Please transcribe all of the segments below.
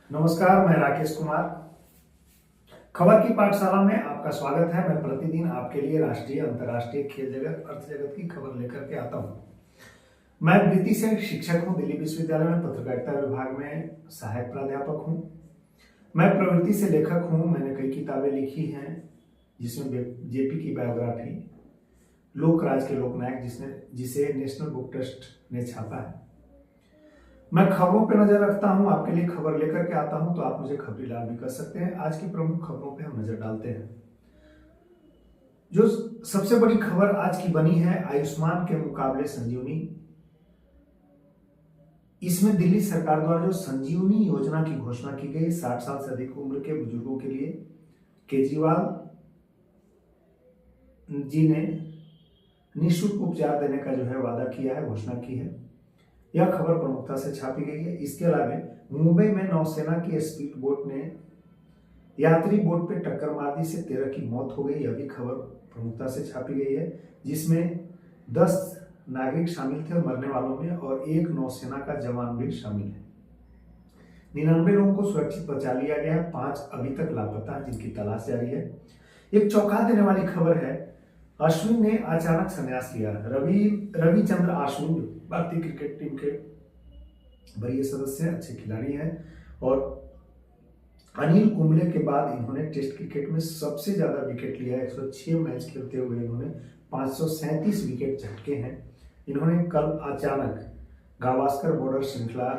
नमस्कार, मैं राकेश कुमार। खबर की पाठशाला में आपका स्वागत है। मैं प्रतिदिन आपके लिए राष्ट्रीय, अंतर्राष्ट्रीय, खेल जगत, अर्थ जगत की खबर लेकर के आता हूं। मैं वृत्ति से शिक्षक हूं। दिल्ली विश्वविद्यालय में पत्रकारिता विभाग में सहायक प्राध्यापक हूं। मैं प्रवृत्ति से लेखक हूं। मैंने कई किताबें लिखी हैं, जिसमें जेपी की बायोग्राफी, लोकराज के लोकनायक जिसे नेशनल बुक ट्रस्ट ने छापा है। मैं खबरों पे नजर रखता हूं, आपके लिए खबर लेकर के आता हूं, तो आप मुझे खबरीलाल भी कर सकते हैं। आज की प्रमुख खबरों पे हम नजर डालते हैं। जो सबसे बड़ी खबर आज की बनी है, आयुष्मान के मुकाबले संजीवनी। इसमें दिल्ली सरकार द्वारा जो संजीवनी योजना की घोषणा की गई, 60 साल से अधिक उम्र के बुजुर्गों के लिए, केजरीवाल जी ने निःशुल्क उपचार देने का जो है वादा किया है, घोषणा की है। यह खबर प्रमुखता से छापी गई है। इसके अलावा मुंबई में नौसेना की स्पीड बोट ने यात्री बोट पे टक्कर मार दी, से 13 की मौत हो गई। यह भी खबर प्रमुखता से छापी गई है, जिसमें 10 नागरिक शामिल थे मरने वालों में, और एक नौसेना का जवान भी शामिल है। 99 लोगों को सुरक्षित बचा लिया गया है। 5 अभी तक लापता हैं, जिनकी तलाश जारी है। एक चौंका देने वाली खबर है, अश्विन ने अचानक संन्यास लिया। रविचंद्र अश्विन भारतीय क्रिकेट टीम के वरीय सदस्य हैं, अच्छे खिलाड़ी हैं, और अनिल कुंबले के बाद इन्होंने टेस्ट क्रिकेट में सबसे ज्यादा विकेट लिया है। 106 मैच खेलते हुए इन्होंने 537 विकेट झटके हैं। इन्होंने कल अचानक गावस्कर बॉर्डर श्रृंखला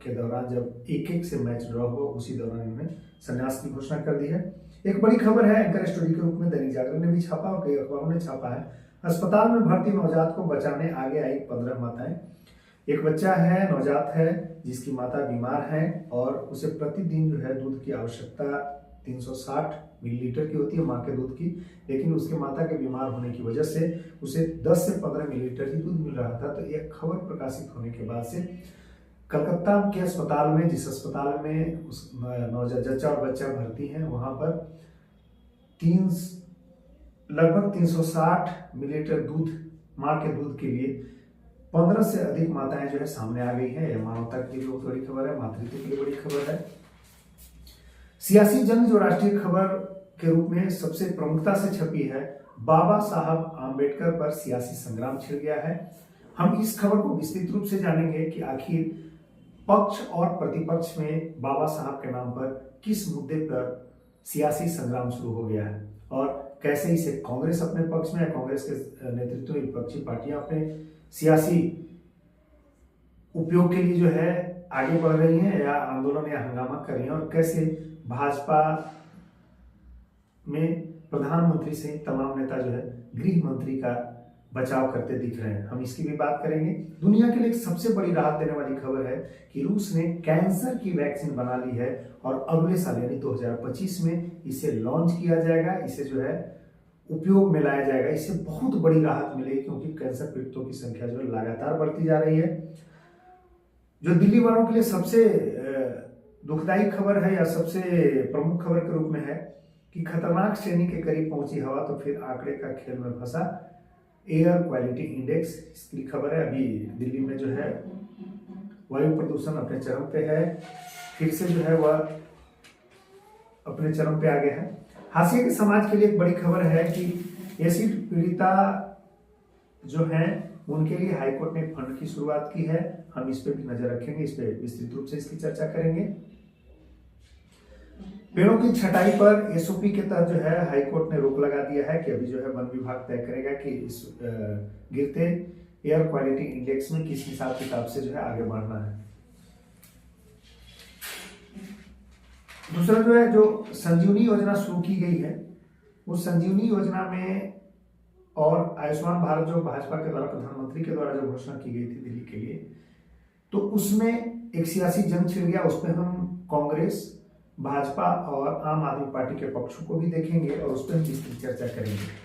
के दौरान, जब 1-1 से मैच ड्रॉ हुआ, उसी दौरान इन्होंने संन्यास की घोषणा कर दी है। एक बड़ी खबर है, एंकर स्टोरी के रूप में दैनिक जागरण ने भी छापा और कई अखबारों ने छापा है। अस्पताल में भर्ती नवजात को बचाने आगे आई 15 माताएं। एक बच्चा है, नवजात है, जिसकी माता बीमार है, और उसे प्रतिदिन जो है दूध की आवश्यकता 360 मिलीलीटर की होती है, माँ के दूध की। लेकिन उसके माता के बीमार होने की वजह से उसे 10 से 15 मिलीलीटर ही दूध मिल रहा था। तो यह खबर प्रकाशित होने के बाद से कलकत्ता के अस्पताल में, जिस अस्पताल में उस नवजात जच्चा और बच्चा भर्ती हैं, वहां पर लगभग 360 मिलीलीटर दूध, माँ के दूध के लिए 15 से अधिक माताएं जो है सामने आ गई हैं। यह मानवता के लिए बहुत बड़ी खबर है, मातृत्व के लिए बड़ी खबर है। सियासी जंग जो राष्ट्रीय खबर के रूप में सबसे प्रमुखता से छपी है, बाबा साहब आम्बेडकर पर सियासी संग्राम छिड़ गया है। हम इस खबर को विस्तृत रूप से जानेंगे कि आखिर पक्ष और प्रतिपक्ष में बाबा साहब के नाम पर किस मुद्दे पर सियासी संग्राम शुरू हो गया है, और कैसे इसे कांग्रेस अपने पक्ष में, या कांग्रेस के नेतृत्व में विपक्षी पार्टियां अपने सियासी उपयोग के लिए जो है आगे बढ़ रही हैं, या आंदोलन या हंगामा कर रही हैं, और कैसे भाजपा में प्रधानमंत्री से तमाम नेता जो है गृह मंत्री का बचाव करते दिख रहे हैं। हम इसकी भी बात करेंगे। दुनिया के लिए एक सबसे बड़ी राहत देने वाली खबर है कि रूस ने कैंसर की वैक्सीन बना ली है, और अगले साल यानी 2025 में इसे लॉन्च किया जाएगा, इसे जो है उपयोग में लाया जाएगा। इससे बहुत बड़ी राहत मिलेगी, क्योंकि कैंसर पीड़ितों की संख्या जो है लगातार बढ़ती जा रही है। जो दिल्ली वालों के लिए सबसे दुखदायी खबर है, या सबसे प्रमुख खबर के रूप में है, कि खतरनाक श्रेणी के करीब पहुंची हवा तो फिर आंकड़े का खेल में फंसा। एयर क्वालिटी इंडेक्स, इसकी खबर है। अभी दिल्ली में जो है वायु प्रदूषण अपने चरम पे है, फिर से जो है वह अपने चरम पे आ गया है। हाशिए के समाज के लिए एक बड़ी खबर है कि एसिड पीड़िता जो है, उनके लिए हाईकोर्ट ने फंड की शुरुआत की है। हम इस पे भी नजर रखेंगे, इस पे विस्तृत रूप से इसकी चर्चा करेंगे। पेड़ों की छटाई पर एसओपी के तहत जो है हाईकोर्ट ने रोक लगा दिया है, कि अभी जो है वन विभाग तय करेगा कि इस गिरते एयर क्वालिटी इंडेक्स में किस हिसाब किताब से जो है आगे बढ़ना है। दूसरा जो है, जो संजीवनी योजना शुरू की गई है, उस संजीवनी योजना में, और आयुष्मान भारत जो भाजपा के द्वारा, प्रधानमंत्री के द्वारा जो घोषणा की गई थी दिल्ली के लिए, तो उसमें एक सियासी जंग छिड़ गया। उसमें हम कांग्रेस, भाजपा और आम आदमी पार्टी के पक्षों को भी देखेंगे, और उस पर विस्तृत चर्चा करेंगे।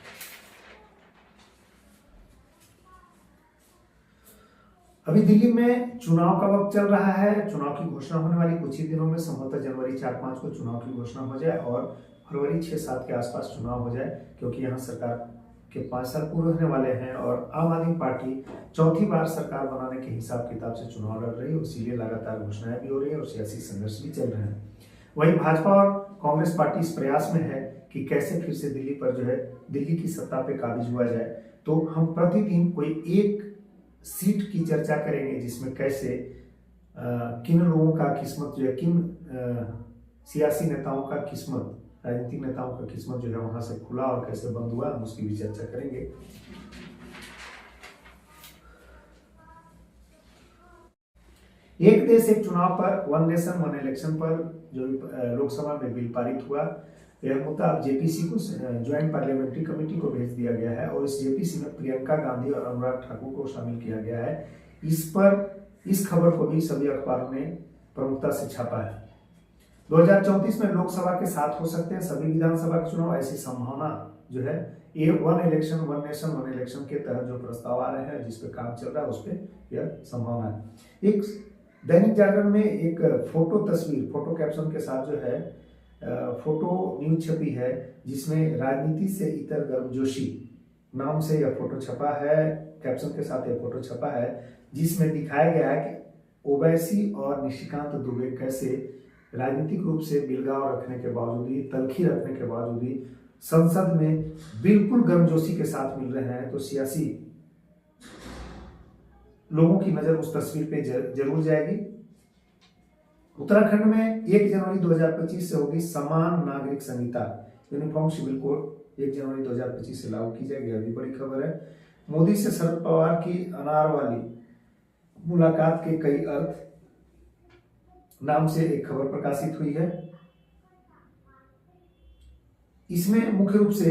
अभी दिल्ली में चुनाव का वक्त चल रहा है। चुनाव की घोषणा होने वाली कुछ ही दिनों में, संभवतः जनवरी 4-5 को चुनाव की घोषणा हो जाए, और फरवरी 6-7 के आसपास चुनाव हो जाए, क्योंकि यहाँ सरकार के 5 साल पूरे होने वाले हैं और आम आदमी पार्टी चौथी बार सरकार बनाने के हिसाब किताब से चुनाव लड़ रही है, इसीलिए लगातार घोषणाएं भी हो रही है और सियासी संघर्ष भी चल रहे हैं। वहीं भाजपा और कांग्रेस पार्टी इस प्रयास में है कि कैसे फिर से दिल्ली पर जो है दिल्ली की सत्ता पे काबिज हुआ जाए। तो हम प्रतिदिन कोई एक सीट की चर्चा करेंगे जिसमें कैसे किन लोगों का किस्मत जो है, किन सियासी नेताओं का किस्मत, राजनीतिक नेताओं का किस्मत जो है वहां से खुला और कैसे बंद हुआ, हम उसकी भी चर्चा करेंगे। एक देश एक चुनाव पर, वन नेशन वन इलेक्शन पर जो लोकसभा में बिल पारित हुआ, यह मुद्दा अब जेपीसी को, ज्वाइंट पार्लियामेंट्री कमेटी को भेज दिया गया है और इस जेपीसी में प्रियंका गांधी और अनुराग ठाकुर को शामिल किया गया है। इस खबर को भी सभी अखबारों ने प्रमुखता से छापा है। 2034 में लोकसभा के 7 हो सकते हैं सभी विधानसभा के चुनाव, ऐसी संभावना जो है ये one election one nation one election के तहत जो प्रस्ताव आ रहे हैं, जिस पे काम चल रहा है, उस पर यह संभावना है। एक दैनिक जागरण में एक फोटो तस्वीर, फोटो कैप्शन के साथ जो है फोटो न्यूज छपी है, जिसमें राजनीति से इतर गर्मजोशी नाम से यह फोटो छपा है, कैप्शन के साथ यह फोटो छपा है, जिसमें दिखाया गया है कि ओवैसी और निशिकांत दुबे कैसे राजनीतिक रूप से बिलगाव रखने के बावजूद भी, तलखी रखने के बावजूद भी संसद में बिल्कुल गर्मजोशी के साथ मिल रहे हैं। तो सियासी लोगों की नजर उस तस्वीर पे जरूर जाएगी। उत्तराखंड में 1 जनवरी 2025 से होगी समान नागरिक संहिता, यूनिफॉर्म सिविल कोड 1 जनवरी 2025 से लागू की जाएगी, अभी बड़ी खबर है। मोदी से शरद पवार की अनार वाली मुलाकात के कई अर्थ नाम से एक खबर प्रकाशित हुई है। इसमें मुख्य रूप से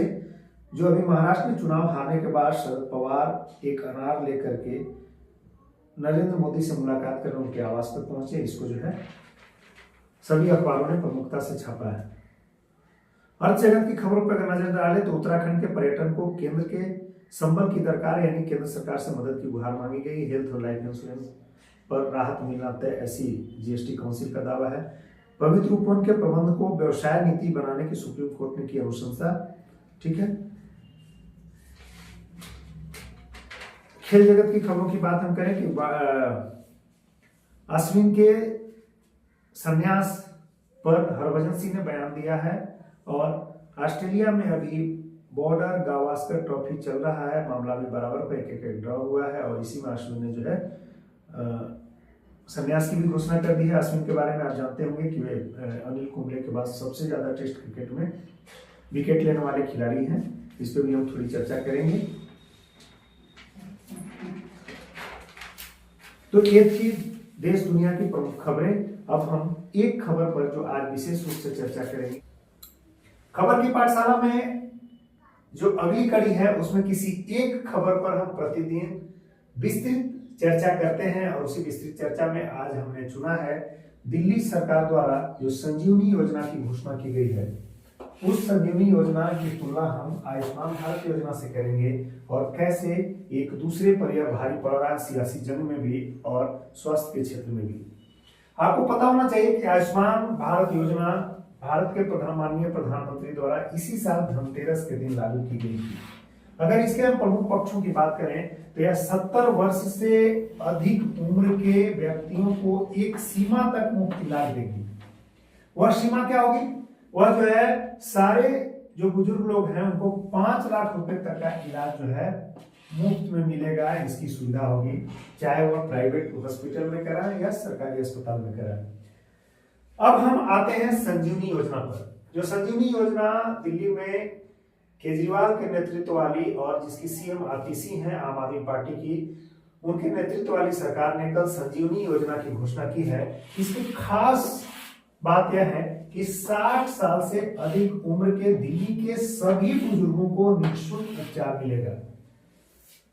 जो अभी महाराष्ट्र में चुनाव हारने के बाद शरद पवार एक अनार लेकर के नरेंद्र मोदी से मुलाकात कर उनके आवास पर पहुंचे, इसको जो है सभी अखबारों ने प्रमुखता से छापा है। अर्थ जगत की खबरों पर अगर नजर डालें तो उत्तराखंड के पर्यटन को केंद्र के संबल की दरकार, यानी केंद्र सरकार से मदद की गुहार मांगी गई। हेल्थ और लाइफ इंश्योरेंस पर राहत मिलना तय, ऐसी जीएसटी काउंसिल का दावा है। पवित्र उपवन के प्रबंध को व्यवसाय नीति बनाने की सुप्रीम कोर्ट ने की अनुशंसा। ठीक है, खेल जगत की खबरों की बात हम करें कि अश्विन के संन्यास पर हरभजन सिंह ने बयान दिया है और ऑस्ट्रेलिया में अभी बॉर्डर गावस्कर ट्रॉफी चल रहा है, मामला भी बराबर पे एक ड्रॉ हुआ है और इसी में अश्विन ने जो है संन्यास की भी घोषणा कर दी है। अश्विन के बारे में आप जानते होंगे कि वे अनिल कुंबले के बाद सबसे ज्यादा टेस्ट क्रिकेट में विकेट लेने वाले खिलाड़ी हैं, इस पर भी हम थोड़ी चर्चा करेंगे। तो ये थी देश दुनिया की प्रमुख खबरें। अब हम एक खबर पर जो आज विशेष रूप से चर्चा करेंगे, खबर की पाठशाला में जो अगली कड़ी है उसमें किसी एक खबर पर हम प्रतिदिन विस्तृत चर्चा करते हैं और उसी विस्तृत चर्चा में आज हमने चुना है दिल्ली सरकार द्वारा जो संजीवनी योजना की घोषणा की गई है, उस संजीवनी योजना की तुलना हम आयुष्मान भारत योजना से करेंगे और कैसे एक दूसरे पर यह भारी पड़ रहा है, सियासी जंग में भी और स्वास्थ्य के क्षेत्र में भी। आपको पता होना चाहिए कि आयुष्मान भारत योजना भारत के माननीय प्रधानमंत्री द्वारा इसी साल धनतेरस के दिन लागू की गई थी। अगर इसके हम प्रमुख पक्षों की बात करें तो यह 70 वर्ष से अधिक उम्र के व्यक्तियों को एक सीमा तक मुफ्त इलाज देगी। वह सीमा क्या होगी? वह जो है सारे जो बुजुर्ग लोग हैं उनको 5 लाख रुपए तक का इलाज जो है मुफ्त में मिलेगा, इसकी सुविधा होगी, चाहे वह प्राइवेट हॉस्पिटल में कराएं या सरकारी अस्पताल में कराएं। अब हम आते हैं संजीवनी योजना पर। जो संजीवनी योजना दिल्ली में केजरीवाल के नेतृत्व वाली और जिसकी सीएम आतिशी हैं आम आदमी पार्टी की, उनके नेतृत्व वाली सरकार ने कल संजीवनी योजना की घोषणा की है। इसकी खास बात यह है कि 60 साल से अधिक उम्र के दिल्ली के सभी बुजुर्गों को निःशुल्क उपचार मिलेगा।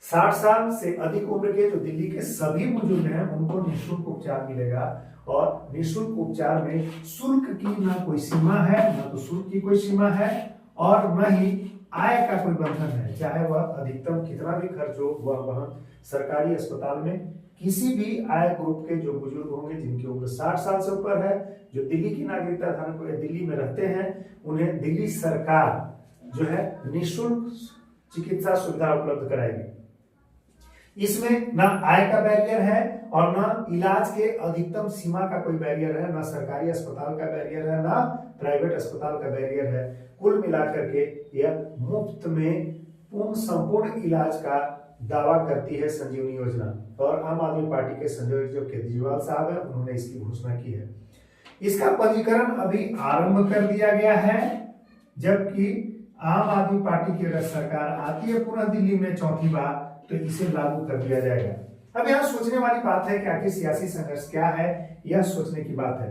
60 साल से अधिक उम्र के जो दिल्ली के सभी बुजुर्ग हैं उनको निःशुल्क उपचार मिलेगा और निःशुल्क उपचार में शुल्क की ना कोई सीमा है, ना तो शुल्क की कोई सीमा है और न ही आय का कोई बंधन है। चाहे वह अधिकतम कितना भी खर्च हो वह वहन सरकारी अस्पताल में किसी भी आय ग्रुप के जो बुजुर्ग होंगे जिनकी उम्र 60 साल से ऊपर है, जो दिल्ली की नागरिकता धारक दिल्ली में रहते हैं, उन्हें दिल्ली सरकार जो है निःशुल्क चिकित्सा सुविधा उपलब्ध कराएगी। इसमें ना आय का बैरियर है और ना इलाज के अधिकतम सीमा का कोई बैरियर है, ना सरकारी अस्पताल का बैरियर है, ना प्राइवेट अस्पताल का बैरियर है। कुल मिलाकर के यह मुफ्त में पूर्ण संपूर्ण इलाज का दावा करती है संजीवनी योजना। और आम आदमी पार्टी के संयोजक जो केजरीवाल साहब है, उन्होंने इसकी घोषणा की है। इसका पंजीकरण अभी आरंभ कर दिया गया है, जबकि आम आदमी पार्टी की अगर सरकार आती है पुनः दिल्ली में चौथी बार तो इसे लागू कर दिया जाएगा। अब यहाँ सोचने वाली बात है कि आखिर सियासी संघर्ष क्या है, यह सोचने की बात है।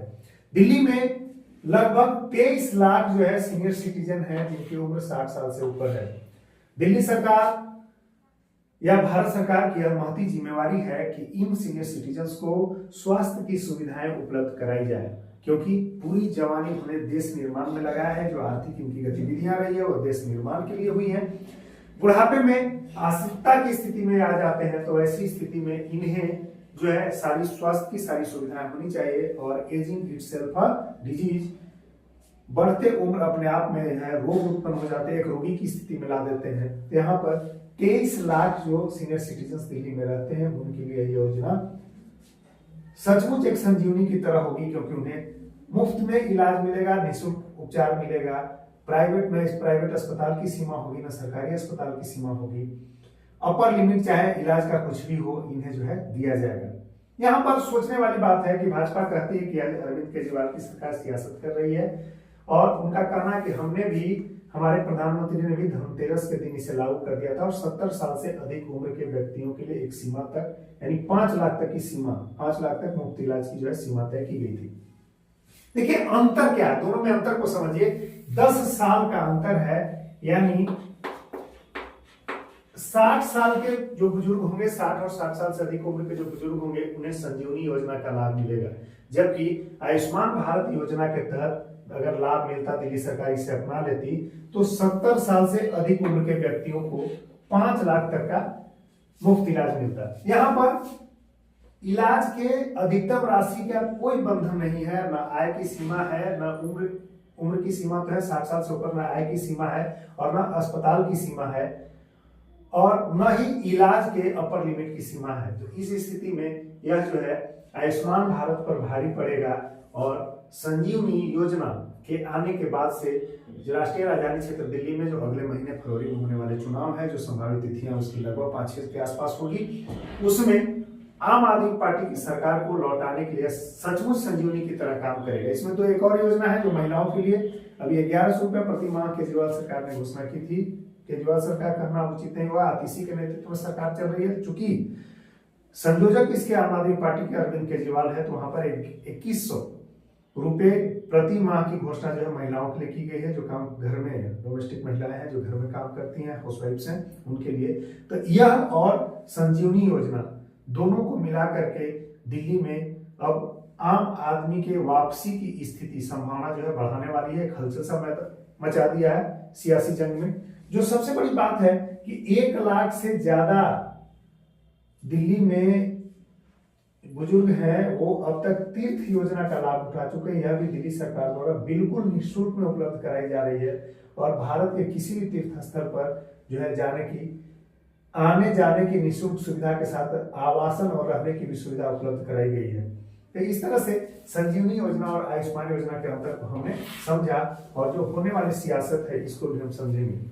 दिल्ली में लगभग 23 लाख जो है सीनियर सिटीजन है जिनकी उम्र 60 साल से ऊपर है। दिल्ली सरकार या भारत सरकार की यह महती जिम्मेवारी है कि इन सीनियर सिटीजन्स को स्वास्थ्य की सुविधाएं उपलब्ध कराई जाए, क्योंकि पूरी जवानी उन्हें देश निर्माण में लगाया है। जो आर्थिक इनकी गतिविधियां रही है वो देश निर्माण के लिए हुई है। बुढ़ापे में आश्रितता की स्थिति में आ जाते हैं, तो ऐसी स्थिति में इन्हें जो है सारी स्वास्थ्य की सारी सुविधाएं होनी चाहिए। और एजिंग इटसेल्फ अ डिजीज, बढ़ते उम्र अपने आप में है रोग उत्पन्न हो जाते हैं, एक रोगी की स्थिति में ला देते हैं। तो यहाँ पर 23 लाख जो सीनियर सिटीजन दिल्ली में रहते हैं उनके लिए यह योजना सचमुच एक संजीवनी की तरह होगी, क्योंकि उन्हें मुफ्त में इलाज मिलेगा, निःशुल्क उपचार मिलेगा। प्राइवेट अस्पताल की सीमा होगी, ना सरकारी अस्पताल की सीमा होगी। अपर लिमिट चाहे इलाज का कुछ भी हो, इन्हें जो है दिया जाएगा। यहाँ पर सोचने वाली बात है कि भाजपा कहती है कि अरविंद केजरीवाल की सरकार सियासत कर रही है, और उनका कहना है कि हमने भी, हमारे प्रधानमंत्री ने भी धनतेरस के दिन इसे लागू कर दिया था और 70 साल से अधिक उम्र के व्यक्तियों के लिए एक सीमा तक, यानी 5 लाख तक की सीमा, 5 लाख तक मुफ्त इलाज की जो है सीमा तय की गई थी। देखिए अंतर क्या है, दोनों में अंतर को समझिए। 10 साल का अंतर है, यानी 60 साल के जो बुजुर्ग होंगे, 60 और 60 साल से अधिक उम्र के जो बुजुर्ग होंगे, उन्हें संजीवनी योजना का लाभ मिलेगा। जबकि आयुष्मान भारत योजना के तहत अगर लाभ मिलता, दिल्ली सरकार इसे अपना लेती, तो 70 साल से अधिक उम्र के व्यक्तियों को 5 लाख तक का मुफ्त इलाज मिलता। यहाँ पर इलाज के अधिकतम राशि का कोई बंधन नहीं है, ना आय की सीमा है, ना उम्र की सीमा तो है 60 साल से ऊपर, ना आय की सीमा है और ना अस्पताल की सीमा है, और न ही इलाज के अपर लिमिट की सीमा है। तो इस स्थिति में यह जो है आयुष्मान भारत पर भारी पड़ेगा। और संजीवनी योजना के आने के बाद से राष्ट्रीय राजधानी क्षेत्र दिल्ली में जो अगले महीने फरवरी में होने वाले चुनाव है, जो संभावित तिथियां उसकी लगभग 5-6 के आसपास होगी, उसमें आम आदमी पार्टी की सरकार को लौटाने के लिए सचमुच संजीवनी की तरह काम करेगा। इसमें तो एक और योजना है जो महिलाओं के लिए अभी 1100 रुपया प्रति माह केजरीवाल सरकार ने घोषणा की थी। केजरीवाल सरकार करना उचित नहीं हुआ, आतिशी के नेतृत्व में सरकार चल रही है। चूंकि संयोजक इसके आम आदमी पार्टी के अरविंद केजरीवाल है, तो वहां पर 2100 रुपए प्रति माह की घोषणा जो है महिलाओं के लिए की गई है, जो काम घर में, डोमेस्टिक महिलाएं हैं जो घर में काम करती हैं, हाउसवाइफ्स हैं, उनके लिए। तो यह और संजीवनी योजना दोनों को मिला करके दिल्ली में अब आम आदमी के वापसी की स्थिति संभावना जो है बढ़ाने वाली है। हलचल सा मचा दिया है सियासी जंग में। जो सबसे बड़ी बात है कि 1 लाख से ज्यादा दिल्ली में बुजुर्ग हैं, वो अब तक तीर्थ योजना का लाभ उठा चुके हैं। यह भी दिल्ली सरकार द्वारा बिल्कुल निःशुल्क में उपलब्ध कराई जा रही है। और भारत के किसी भी तीर्थ स्थल पर जो है आने जाने की निःशुल्क सुविधा के साथ आवासन और रहने की भी सुविधा उपलब्ध कराई गई है। तो इस तरह से संजीवनी योजना और आयुष्मान योजना के अंतर को हमने समझा, और जो होने वाली सियासत है इसको भी हम समझेंगे।